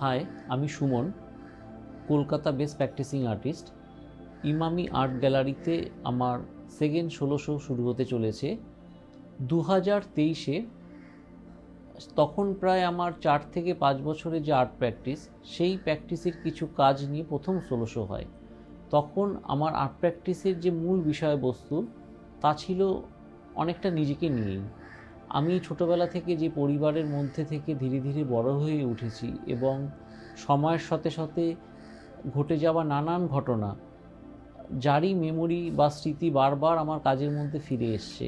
High, আমি Suman, Kolkata based practising artist. Emami art গ্যালারিতে আমার সেকেন্ড সোলো শো শুরু হতে চলেছে 2023-এ। তখন প্রায় আমার 4 থেকে 5 বছরের যে আর্ট প্র্যাকটিস, সেই প্র্যাকটিসের কিছু কাজ নিয়ে প্রথম সোলো শো হয়। তখন আমার আর্ট প্র্যাকটিসের যে মূল বিষয়বস্তু তা ছিল অনেকটা নিজেকে নিয়েই। আমি ছোটোবেলা থেকে যে পরিবারের মধ্যে থেকে ধীরে ধীরে বড় হয়ে উঠেছি এবং সময়ের সাথে সাথে ঘটে যাওয়া নানান ঘটনা, যারই মেমোরি বা স্মৃতি বারবার আমার কাজের মধ্যে ফিরে এসছে,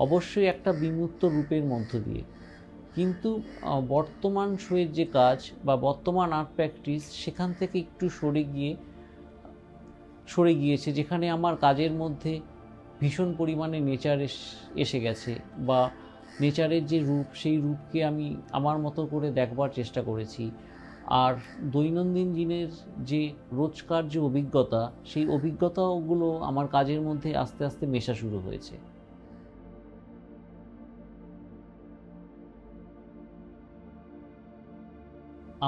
অবশ্যই একটা বিমূর্ত রূপের মধ্য দিয়ে। কিন্তু বর্তমান শোয়ের যে কাজ বা বর্তমান আর্ট প্র্যাকটিস, সেখান থেকে একটু সরে গিয়েছে, যেখানে আমার কাজের মধ্যে ভীষণ পরিমাণে নেচার এসে গেছে, বা নেচারের যে রূপ, সেই রূপকে আমি আমার মতো করে দেখবার চেষ্টা করেছি। আর দৈনন্দিন দিনের যে রোজকার যে অভিজ্ঞতা, সেই অভিজ্ঞতাগুলো আমার কাজের মধ্যে আস্তে আস্তে মেশা শুরু হয়েছে।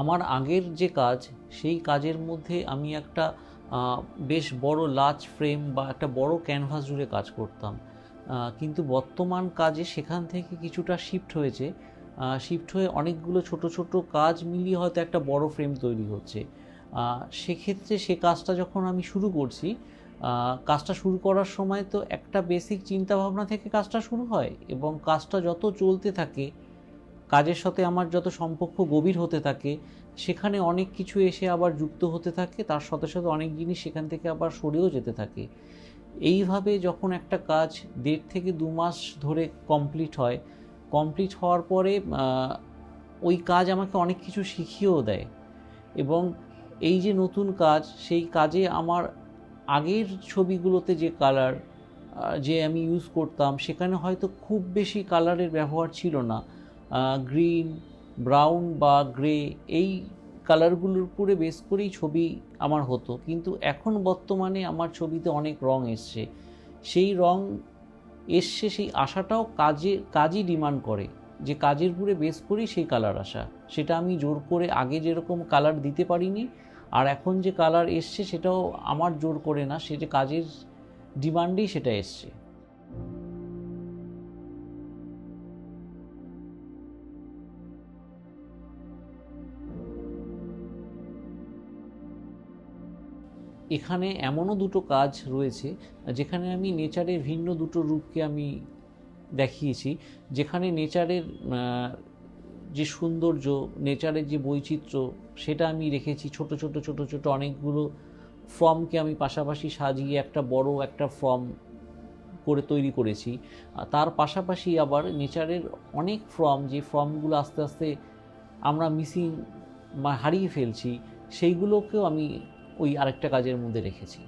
আমার আগের যে কাজ, সেই কাজের মধ্যে আমি একটা বেশ বড় লার্জ ফ্রেম বা একটা বড় ক্যানভাস জুড়ে কাজ করতাম, কিন্তু বর্তমান কাজে সেখান থেকে কিছুটা শিফট হয়ে অনেকগুলো ছোট ছোট কাজ মিলিয়ে হয়তো একটা বড় ফ্রেম তৈরি হচ্ছে। সেক্ষেত্রে সে কাজটা যখন আমি শুরু করছি, কাজটা শুরু করার সময় তো একটা বেসিক চিন্তাভাবনা থেকে কাজটা শুরু হয়, এবং কাজটা যত চলতে থাকে, কাজের সাথে আমার যত সম্পর্ক গভীর হতে থাকে, সেখানে অনেক কিছু এসে আবার যুক্ত হতে থাকে, তার সাথে সাথে অনেক জিনিস সেখান থেকে আবার সরেও যেতে থাকে। এইভাবে যখন একটা কাজ 1.5 থেকে 2 মাস ধরে কমপ্লিট হওয়ার পরে ওই কাজ আমাকে অনেক কিছু শিখিয়েও দেয়। এবং এই যে নতুন কাজ, সেই কাজে আমার আগের ছবিগুলোতে যে কালার যে আমি ইউজ করতাম, সেখানে হয়তো খুব বেশি কালারের ব্যবহার ছিল না। গ্রিন, ব্রাউন বা গ্রে, এই কালারগুলোর উপরে বেস করেই ছবি আমার হতো। কিন্তু এখন বর্তমানে আমার ছবিতে অনেক রং এসছে। সেই রং এসছে, সেই আশাটাও কাজই ডিমান্ড করে, যে কাজের উপরে বেস করেই সেই কালার আসা। সেটা আমি জোর করে আগে যেরকম কালার দিতে পারিনি, আর এখন যে কালার এসছে সেটাও আমার জোর করে না, সেটা কাজের ডিমান্ডেই সেটা এসছে। এখানে এমনও দুটো কাজ রয়েছে যেখানে আমি নেচারের ভিন্ন দুটো রূপকে আমি দেখিয়েছি। যেখানে নেচারের যে সৌন্দর্য, নেচারের যে বৈচিত্র্য, সেটা আমি রেখেছি। ছোট ছোট অনেকগুলো ফর্মকে আমি পাশাপাশি সাজিয়ে একটা বড় একটা ফর্ম করে তৈরি করেছি। তার পাশাপাশি আবার নেচারের অনেক ফর্ম, যে ফর্মগুলো আস্তে আস্তে আমরা মিসিং বা হারিয়ে ফেলছি, সেইগুলোকেও আমি ওই আরেকটা কাজের মধ্যে রেখেছি।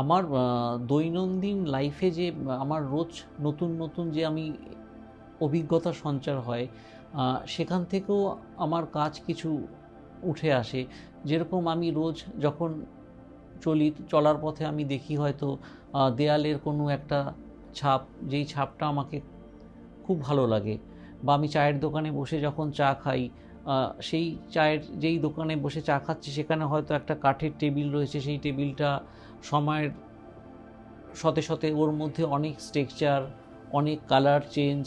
আমার দৈনন্দিন লাইফে যে আমার রোজ নতুন নতুন যে আমি অভিজ্ঞতা সঞ্চার হয়, সেখান থেকেও আমার কাজ কিছু উঠে আসে। যেরকম আমি রোজ যখন চলার পথে আমি দেখি হয়তো দেয়ালের কোনো একটা ছাপ, যেই ছাপটা আমাকে খুব ভালো লাগে, বা আমি চায়ের দোকানে বসে যখন চা খাই, সেই চায়ের যেই দোকানে বসে চা খাচ্ছি, সেখানে হয়তো একটা কাঠের টেবিল রয়েছে, সেই টেবিলটা সময়ের সাথে সাথে ওর মধ্যে অনেক স্ট্রাকচার, অনেক কালার চেঞ্জ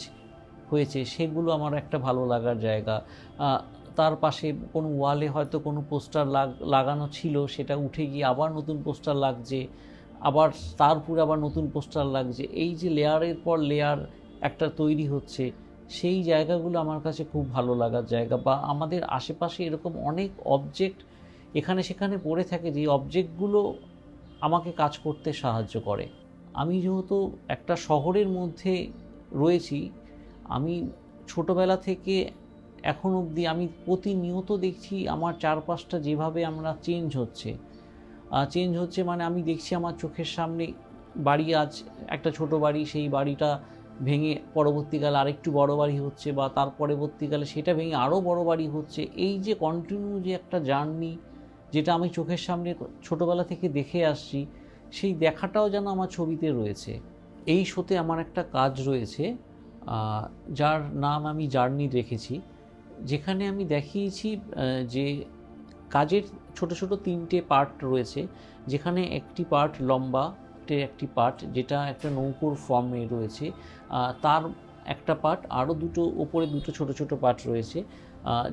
হয়েছে, সেগুলো আমার একটা ভালো লাগার জায়গা। তার পাশে কোনো ওয়ালে হয়তো কোনো পোস্টার লাগানো ছিল, সেটা উঠে গিয়ে আবার নতুন পোস্টার লাগছে, আবার তার উপরে আবার নতুন পোস্টার লাগছে। এই যে লেয়ারের পর লেয়ার একটা তৈরি হচ্ছে, সেই জায়গাগুলো আমার কাছে খুব ভালো লাগার জায়গা। বা আমাদের আশেপাশে এরকম অনেক অবজেক্ট এখানে সেখানে পড়ে থাকে, যে অবজেক্টগুলো আমাকে কাজ করতে সাহায্য করে। আমি যেহেতু একটা শহরের মধ্যে রয়েছি, আমি ছোটোবেলা থেকে এখন অবধি আমি প্রতিনিয়ত দেখছি আমার চারপাশটা যেভাবে আমরা চেঞ্জ হচ্ছে, মানে আমি দেখছি আমার চোখের সামনে বাড়ি, আজ একটা ছোট বাড়ি, সেই বাড়িটা ভেঙে পরবর্তীকালে আরেকটু বড় বাড়ি হচ্ছে, বা তার পরবর্তীকালে সেটা ভেঙে আরও বড় বাড়ি হচ্ছে। এই যে কন্টিনিউ যে একটা জার্নি, যেটা আমি চোখের সামনে ছোটোবেলা থেকে দেখে আসছি, সেই দেখাটাও যেন আমার ছবিতে রয়েছে। এই শোতে আমার একটা কাজ রয়েছে যার নাম আমি জার্নি রেখেছি, যেখানে আমি দেখিয়েছি যে কাজের ছোট ছোট 3টে পার্ট রয়েছে, যেখানে একটি পার্ট লম্বা, একটি পার্ট যেটা একটা নৌকোর ফর্মে রয়েছে, তার একটা পার্ট, আরও দুটো ওপরে দুটো ছোট ছোট পার্ট রয়েছে,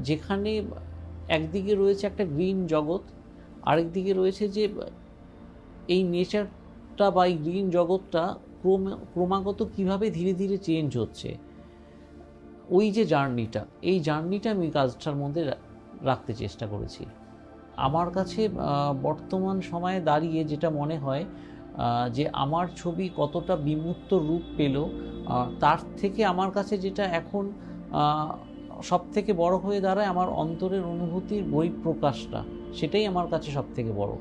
যেখানে একদিকে রয়েছে একটা গ্রিন জগৎ, আরেক দিকে রয়েছে যে এই নেচারটা বা এই গ্রিন জগৎটা ক্রমাগত কীভাবে ধীরে ধীরে চেঞ্জ হচ্ছে। ওই যে জার্নিটা, এই জার্নিটা আমি কাজটার মধ্যে রাখতে চেষ্টা করেছি। আমার কাছে বর্তমান সময়ে দাঁড়িয়ে যেটা মনে হয় যে আমার ছবি কতটা বিমূর্ত রূপ পেল, তার থেকে আমার কাছে যেটা এখন সবথেকে বড় হয়ে দাঁড়ায় আমার অন্তরের অনুভূতির বহিঃপ্রকাশটা, সেটাই আমার কাছে সবথেকে বড়।